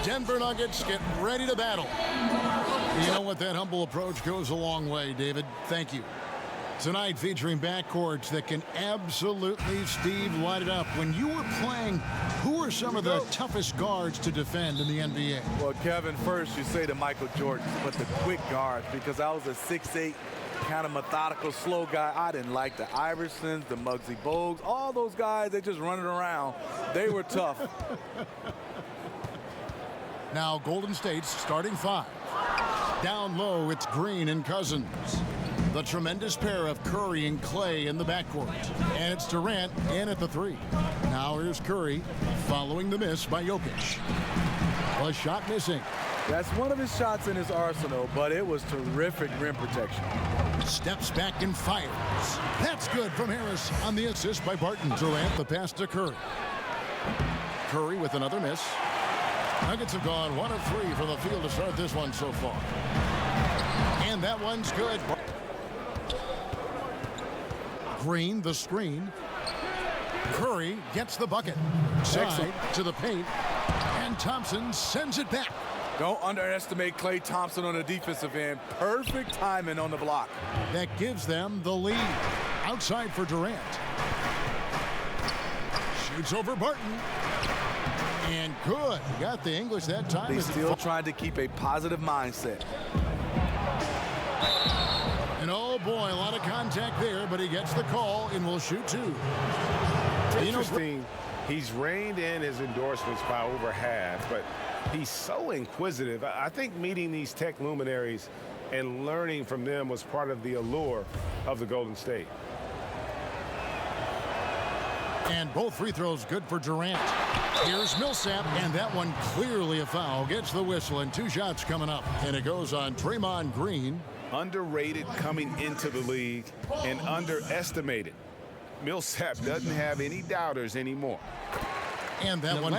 Denver Nuggets get ready to battle. You know what? That humble approach goes a long way, David. Thank you. Tonight featuring backcourts that can absolutely, Steve, light it up. When you were playing, who are some of the toughest guards to defend in the NBA? Well, Kevin, first you say to Michael Jordan, but the quick guards, because I was a 6'8", kind of methodical, slow guy. I didn't like the Iversons, the Muggsy Bogues, all those guys, they just running around. They were tough. Now Golden State's starting five. Down low, it's Green and Cousins. The tremendous pair of Curry and Clay in the backcourt. And it's Durant in at the three. Now here's Curry following the miss by Jokic. A shot missing. That's one of his shots in his arsenal, but it was terrific rim protection. Steps back and fires. That's good from Harris on the assist by Barton. Durant the pass to Curry. Curry with another miss. Nuggets have gone 1 of 3 from the field to start this one so far. And that one's good. Green the screen. Curry gets the bucket. Side to the paint. And Thompson sends it back. Don't underestimate Klay Thompson on the defensive end. Perfect timing on the block. That gives them the lead. Outside for Durant. Shoots over Barton. And good. Got the English that time. They still trying to keep a positive mindset. And oh boy, a lot of contact there, but he gets the call and will shoot two. Interesting. He's reined in his endorsements by over half, but he's so inquisitive. I think meeting these tech luminaries and learning from them was part of the allure of the Golden State. And both free throws good for Durant. Here's Millsap, and that one clearly a foul. Gets the whistle, and 2 shots coming up. And it goes on Draymond Green. Underrated coming into the league and underestimated. Millsap doesn't have any doubters anymore. And that one,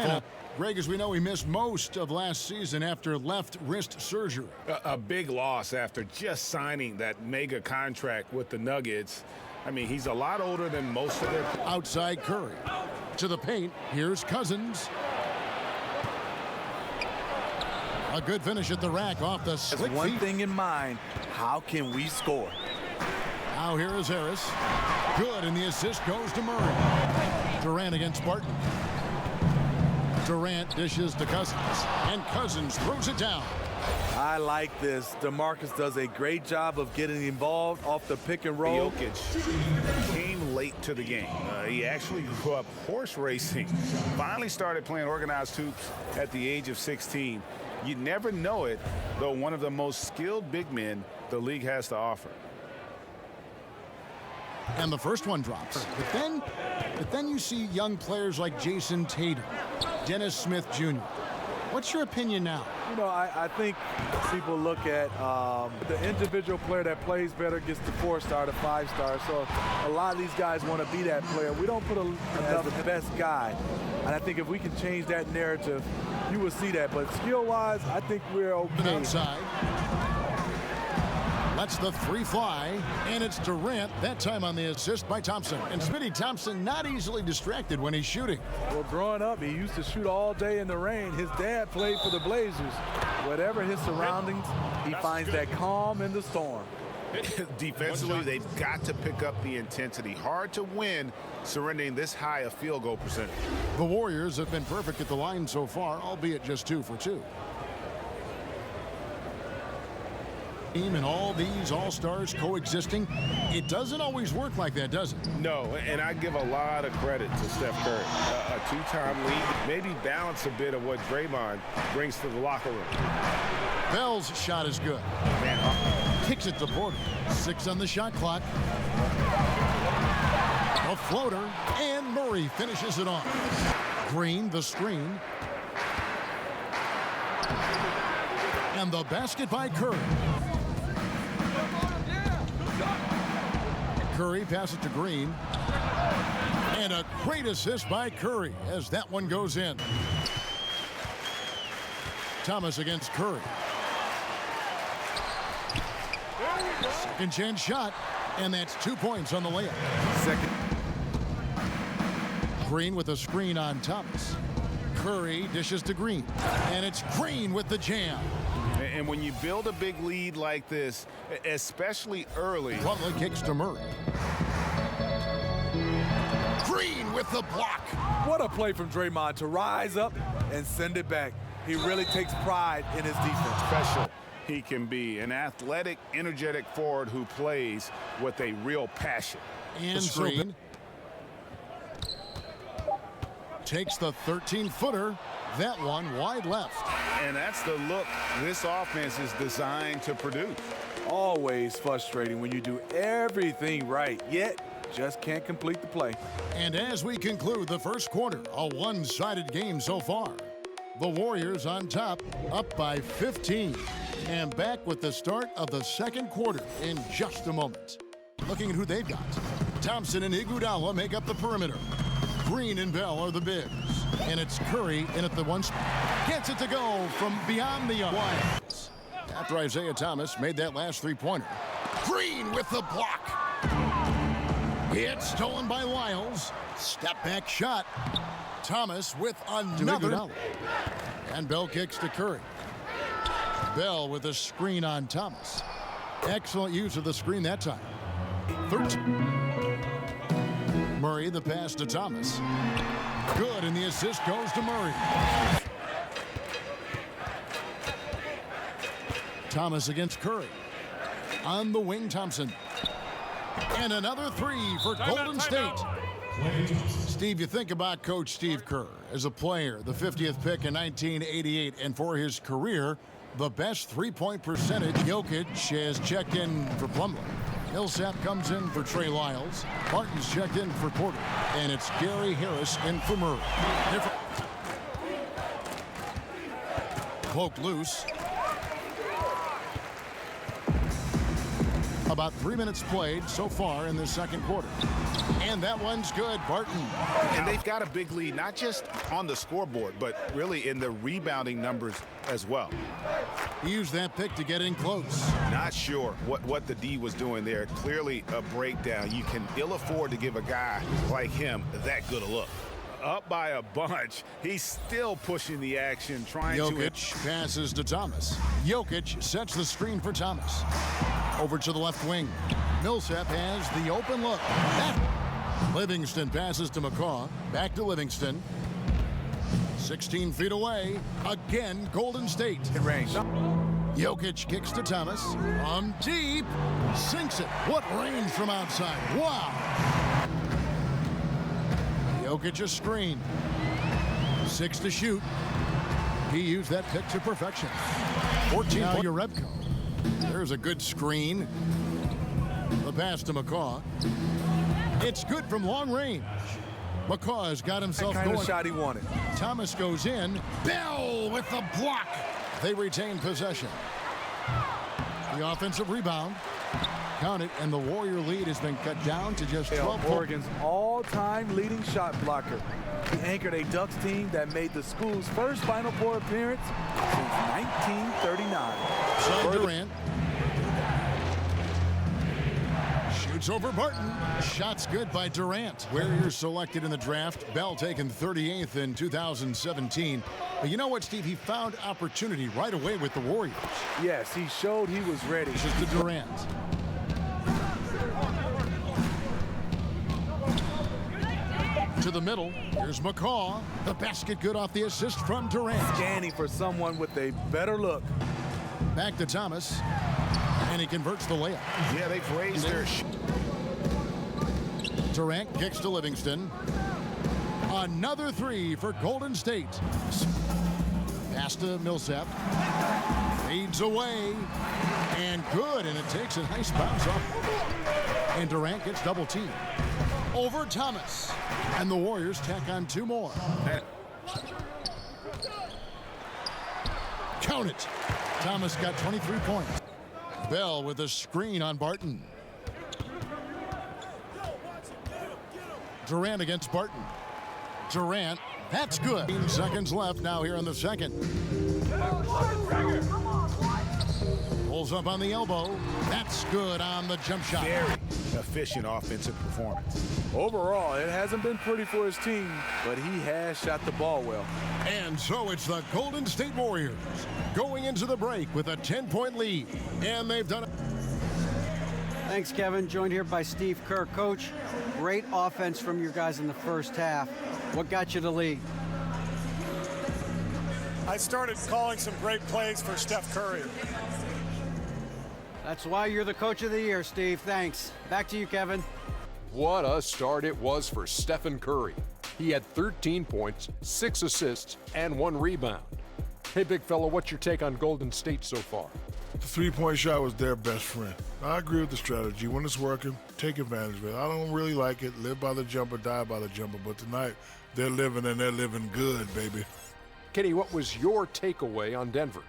Greg, as we know, he missed most of last season after left wrist surgery. A big loss after just signing that mega contract with the Nuggets. I mean, he's a lot older than most of their... Outside Curry. To the paint. Here's Cousins. A good finish at the rack off the slick feet. One thing in mind, how can we score? Now here is Harris. Good, and the assist goes to Murray. Durant against Barton. Durant dishes to Cousins, and Cousins throws it down. I like this. DeMarcus does a great job of getting involved off the pick and roll. Jokic came late to the game. He actually grew up horse racing. Finally started playing organized hoops at the age of 16. You never know it, though one of the most skilled big men the league has to offer. And the first one drops. But then you see young players like Jason Tatum, Dennis Smith Jr. What's your opinion now? You know, I think people look at the individual player that plays better gets the 4-star, the 5-star. So a lot of these guys want to be that player. We don't put him as the best guy. And I think if we can change that narrative, you will see that. But skill-wise, I think we're okay. Outside. Lets the three fly, and it's Durant, that time on the assist by Thompson. And Smitty Thompson not easily distracted when he's shooting. Well, growing up, he used to shoot all day in the rain. His dad played for the Blazers. Whatever his surroundings, he finds that calm in the storm. Defensively, they've got to pick up the intensity. Hard to win surrendering this high a field goal percentage. The Warriors have been perfect at the line so far, albeit just 2 for 2. And all these all-stars coexisting, it doesn't always work like that, does it? No, and I give a lot of credit to Steph Curry. A 2-time lead, maybe balance a bit of what Draymond brings to the locker room. Bell's shot is good. Kicks it to Porter. 6 on the shot clock. A floater, and Murray finishes it off. Green, the screen. And the basket by Curry. Curry passes it to Green. And a great assist by Curry as that one goes in. Thomas against Curry. Second chance shot, and that's 2 points on the layup. Second. Green with a screen on Thomas. Curry dishes to Green. And it's Green with the jam. And when you build a big lead like this, especially early. Plumlee kicks to Murray. Green with the block. What a play from Draymond to rise up and send it back. He really takes pride in his defense. Special he can be. An athletic, energetic forward who plays with a real passion. And Green takes the 13-footer. That one wide left. And that's the look this offense is designed to produce. Always frustrating when you do everything right, yet just can't complete the play. And as we conclude the first quarter, a one-sided game so far. The Warriors on top, up by 15. And back with the start of the second quarter in just a moment. Looking at who they've got. Thompson and Iguodala make up the perimeter. Green and Bell are the bigs. And it's Curry in at the one spot. Gets it to go from beyond the lines. After Isaiah Thomas made that last three-pointer. Green with the block. It's stolen by Lyles. Step back shot. Thomas with another. And Bell kicks to Curry. Bell with a screen on Thomas. Excellent use of the screen that time. 13. Murray the pass to Thomas. Good, and the assist goes to Murray. Thomas against Curry. On the wing, Thompson. And another three for Golden State. Steve, you think about Coach Steve Kerr as a player, the 50th pick in 1988, and for his career, the best three-point percentage. Jokic has checked in for Plumlee. Millsap comes in for Trey Lyles. Barton's checked in for Porter. And it's Gary Harris in for Murray. Poked loose. About 3 minutes played so far in the second quarter. And that one's good, Barton. And they've got a big lead, not just on the scoreboard, but really in the rebounding numbers as well. He used that pick to get in close. Not sure what the D was doing there. Clearly a breakdown. You can ill afford to give a guy like him that good a look. Up by a bunch. He's still pushing the action, trying Jokic passes to Thomas. Jokic sets the screen for Thomas. Over to the left wing. Millsap has the open look. Livingston passes to McCaw. Back to Livingston. 16 feet away. Again, Golden State. In range. Jokic kicks to Thomas. From deep. Sinks it. What range from outside. Wow. Jokic a screen. 6 to shoot. He used that pick to perfection. 14 now Urebko. There's a good screen. The pass to McCaw. It's good from long range. McCaw has got himself that kind going. of shot he wanted. Thomas goes in. Bell with the block. They retain possession. The offensive rebound. Count it, and the Warrior lead has been cut down to just 12 Oregon's all-time leading shot blocker. He anchored a Ducks team that made the school's first Final Four appearance since 1939. So Durant shoots over Barton. Shots good by Durant. Warriors selected in the draft. Bell taken 38th in 2017. But you know what, Steve? He found opportunity right away with the Warriors. Yes, he showed he was ready. This is to Durant. To the middle. Here's McCaw. The basket good off the assist from Durant. Scanning for someone with a better look. Back to Thomas. And he converts the layup. Yeah, they've raised their Durant kicks to Livingston. Another three for Golden State. Pass to Millsap. Fades away. And good. And it takes a nice bounce off. And Durant gets double teamed. Over Thomas. And the Warriors tack on 2 more. Count it. Thomas got 23 points. Bell with a screen on Barton. Durant against Barton. Durant, that's good. 15 seconds left now here in the second. Pulls up on the elbow. That's good on the jump shot. efficient offensive performance. Overall, it hasn't been pretty for his team, but he has shot the ball well. And so it's the Golden State Warriors going into the break with a 10-point lead. And they've done it. Thanks, Kevin. Joined here by Steve Kerr. Coach, great offense from your guys in the first half. What got you the lead? I started calling some great plays for Steph Curry. That's why you're the coach of the year, Steve. Thanks. Back to you, Kevin. What a start it was for Stephen Curry. He had 13 points, 6 assists, and 1 rebound. Hey, big fella, what's your take on Golden State so far? The three-point shot was their best friend. I agree with the strategy. When it's working, take advantage of it. I don't really like it. Live by the jumper, die by the jumper. But tonight, they're living, and they're living good, baby. Kenny, what was your takeaway on Denver?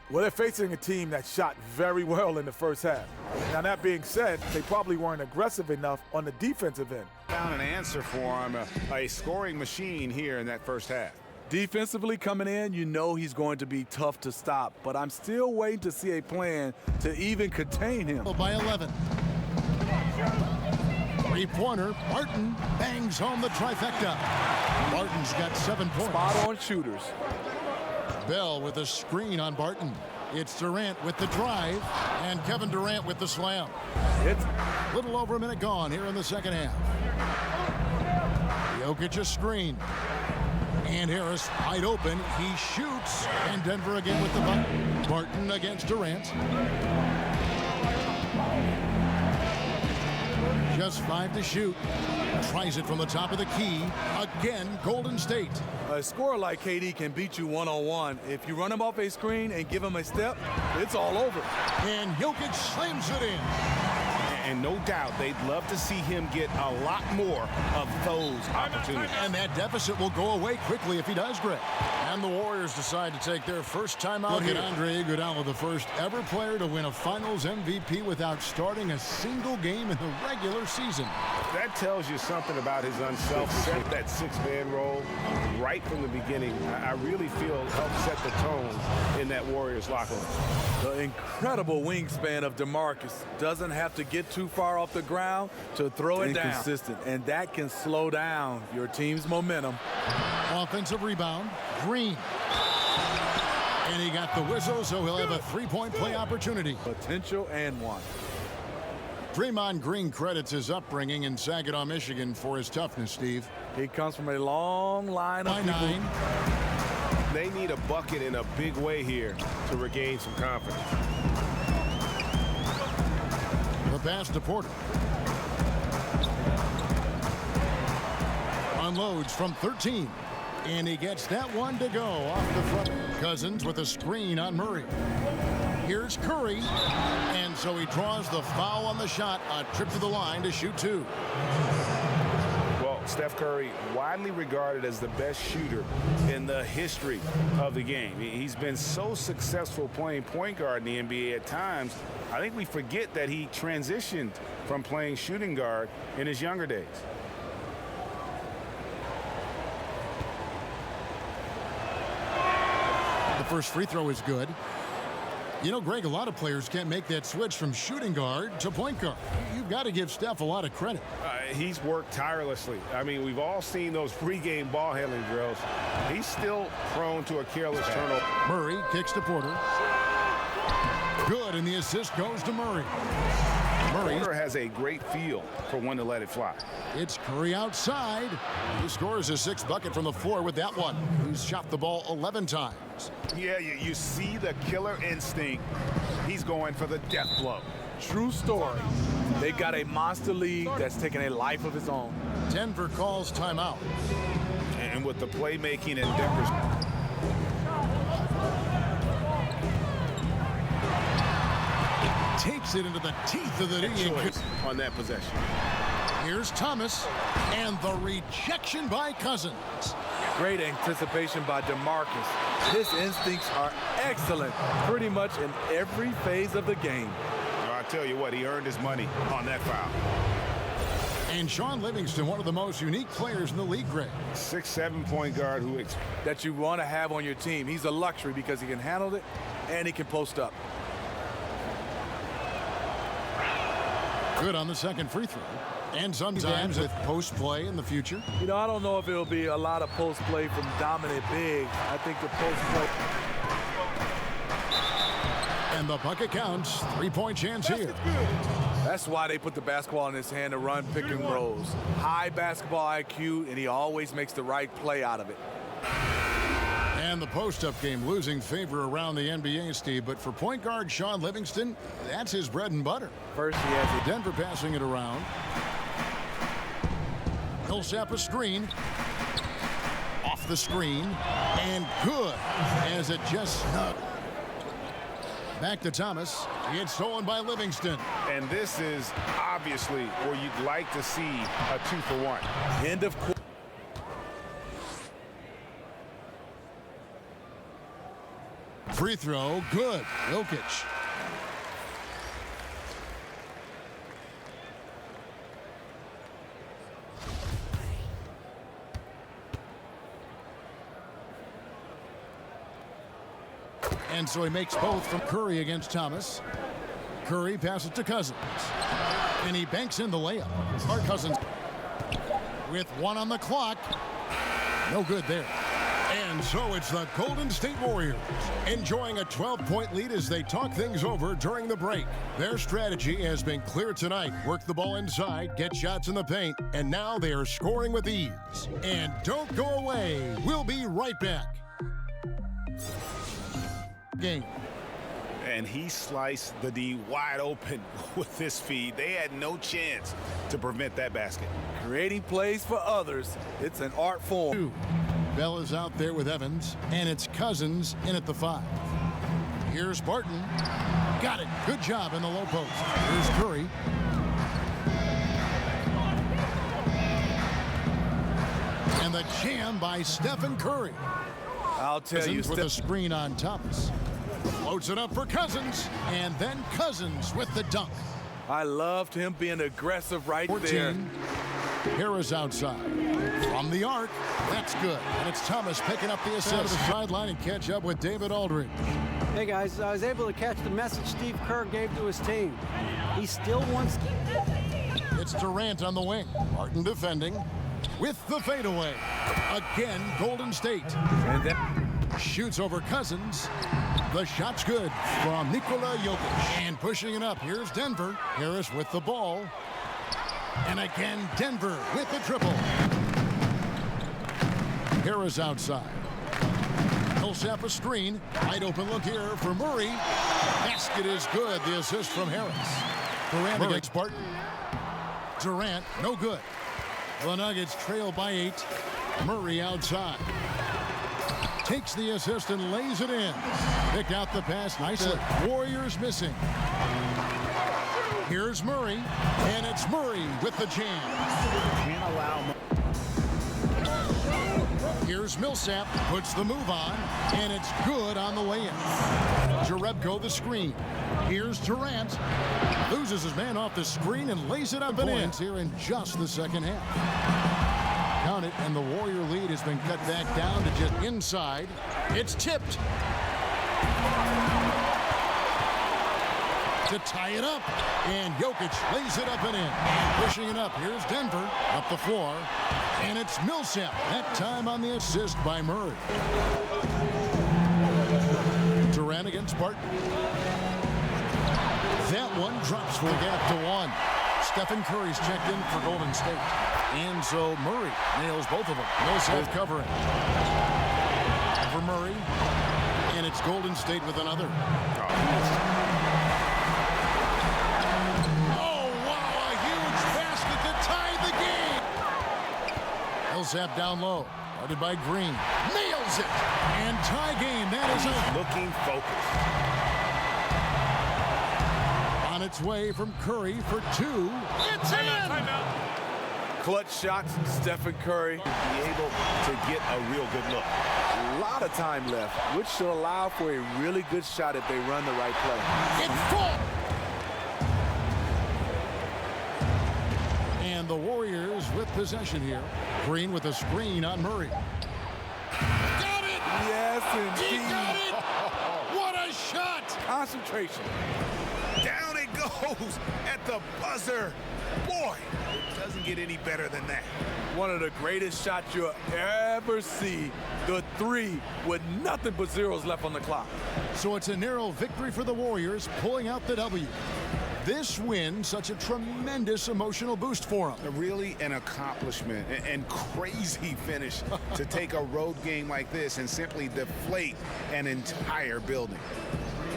Well, they're facing a team that shot very well in the first half. Now, that being said, they probably weren't aggressive enough on the defensive end. Found an answer for him, a scoring machine here in that first half. Defensively coming in, you know he's going to be tough to stop, but I'm still waiting to see a plan to even contain him. By 11. Three-pointer, Barton bangs home the trifecta. Barton's got 7 points. Spot-on shooters. Bell with a screen on Barton. It's Durant with the drive, and Kevin Durant with the slam. It's a little over a minute gone here in the second half. Jokic a screen. And Harris wide open. He shoots, and Denver again with the bucket. Barton against Durant. Just 5 to shoot. Tries it from the top of the key. Again, Golden State. A scorer like KD can beat you one-on-one. If you run him off a screen and give him a step, it's all over. And Jokic slams it in. And no doubt they'd love to see him get a lot more of those opportunities. And that deficit will go away quickly if he does, Greg. And the Warriors decide to take their first time out here. Andre Iguodala, the first ever player to win a Finals MVP without starting a single game in the regular season. That tells you something about his unselfish. That six-man role right from the beginning, I really feel helped set the tone in that Warriors locker room. The incredible wingspan of DeMarcus doesn't have to get too far off the ground to throw it down. Inconsistent, and that can slow down your team's momentum. Offensive rebound, Green. And he got the whistle, so he'll have a three-point play opportunity. Potential and one. Draymond Green credits his upbringing in Saginaw, Michigan for his toughness, Steve. He comes from a long line of people. 9. They need a bucket in a big way here to regain some confidence. The pass to Porter. Unloads from 13. And he gets that one to go off the front. Cousins with a screen on Murray. Here's Curry. And so he draws the foul on the shot. A trip to the line to shoot 2. Well, Steph Curry, widely regarded as the best shooter in the history of the game. He's been so successful playing point guard in the NBA at times. I think we forget that he transitioned from playing shooting guard in his younger days. The first free throw is good. You know, Greg, a lot of players can't make that switch from shooting guard to point guard. You've got to give Steph a lot of credit. He's worked tirelessly. I mean, we've all seen those pregame ball handling drills. He's still prone to a careless turnover. Murray kicks to Porter. Good, and the assist goes to Murray. Porter has a great feel for when to let it fly. It's Curry outside. He scores his 6th bucket from the floor with that one. He's shot the ball 11 times. Yeah, you see the killer instinct. He's going for the death blow. True story. They got a monster league that's taking a life of its own. Denver calls timeout. And with the playmaking in Denver's... Takes it into the teeth of the choice on that possession. Here's Thomas, and the rejection by Cousins. Great anticipation by DeMarcus. His instincts are excellent pretty much in every phase of the game. Well, I tell you what, he earned his money on that foul. And Sean Livingston, one of the most unique players in the league, Greg. 6'7" point guard who... that you want to have on your team. He's a luxury because he can handle it and he can post up. Good on the second free throw. And sometimes with post play in the future. You know, I don't know if it'll be a lot of post play from dominant bigs. I think the post play. And the bucket counts. 3-point chance here. That's why they put the basketball in his hand to run pick and rolls. High basketball IQ, and he always makes the right play out of it. And the post-up game losing favor around the NBA, Steve. But for point guard Sean Livingston, that's his bread and butter. First, he has it. Denver passing it around. Millsap a screen. Off the screen. And good as it just snuck. Back to Thomas. It's stolen by Livingston. And this is obviously where you'd like to see a 2-for-1. End of quarter. Free throw, good. Jokic. And so he makes both from Curry against Thomas. Curry passes to Cousins. And he banks in the layup. Our Cousins with 1 on the clock. No good there. And so it's the Golden State Warriors enjoying a 12-point lead as they talk things over during the break. Their strategy has been clear tonight. Work the ball inside, get shots in the paint, and now they are scoring with ease. And don't go away. We'll be right back. Game. And he sliced the D wide open with this feed. They had no chance to prevent that basket. Creating plays for others. It's an art form. Bell is out there with Evans, and it's Cousins in at the 5. Here's Barton. Got it. Good job in the low post. Here's Curry. And the jam by Stephen Curry. I'll tell you, Cousins with a screen on Thomas. Floats it up for Cousins, and then Cousins with the dunk. I loved him being aggressive right 14. there. Harris outside. From the arc. That's good. And it's Thomas picking up the assist. To the sideline and catch up with David Aldridge. Hey guys, I was able to catch the message Steve Kerr gave to his team. He still wants. It's Durant on the wing. Martin defending with the fadeaway. Again, Golden State. And then Shoots over Cousins. The shot's good from Nikola Jokic. And pushing it up, here's Denver. Harris with the ball. And again, Denver with the triple. Harris outside. Millsap a screen. Wide open look here for Murray. Basket is good. The assist from Harris. Durant against Barton. Durant, no good. The Nuggets trail by 8. Murray outside. Takes the assist and lays it in. Picked out the pass nicely. Warriors missing. Here's Murray, and it's Murray with the jam. Can't allow. Here's Millsap, puts the move on, and it's good on the way in. Jerebko the screen. Here's Durant. Loses his man off the screen and lays it up and in here in just the second half. Count it, and the Warrior lead has been cut back down to just inside. It's tipped. To tie it up, and Jokic lays it up and in. And pushing it up, here's Denver up the floor, and it's Millsap. That time on the assist by Murray. Durant against Barton. That one drops for the gap to 1. Stephen Curry's checked in for Golden State. And so Murray nails both of them. Millsap covering for Murray, and it's Golden State with another. Millsap down low. Guarded by Green. Nails it! And tie game. That is over. Looking focused. On its way from Curry for 2. It's in! clutch shots, Stephen Curry. Be able to get a real good look. A lot of time left, which should allow for a really good shot if they run the right play. It's full! And the Warriors with possession here. Green with a screen on Murray. Got it! Yes, He indeed. got it! What a shot! Concentration. Down it goes at the buzzer. Boy, it doesn't get any better than that. One of the greatest shots you'll ever see. The three with nothing but zeros left on the clock. So it's a narrow victory for the Warriors, pulling out the W. This win, such a tremendous emotional boost for them. Really an accomplishment and crazy finish to take a road game like this and simply deflate an entire building.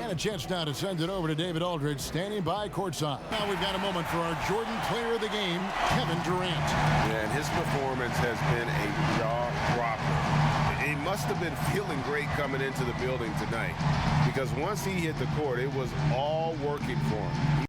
And a chance now to send it over to David Aldridge, standing by courtside. Now we've got a moment for our Jordan Player of the Game, Kevin Durant. Yeah, and his performance has been a jaw-dropper. He must have been feeling great coming into the building tonight, because once he hit the court, it was all working for him.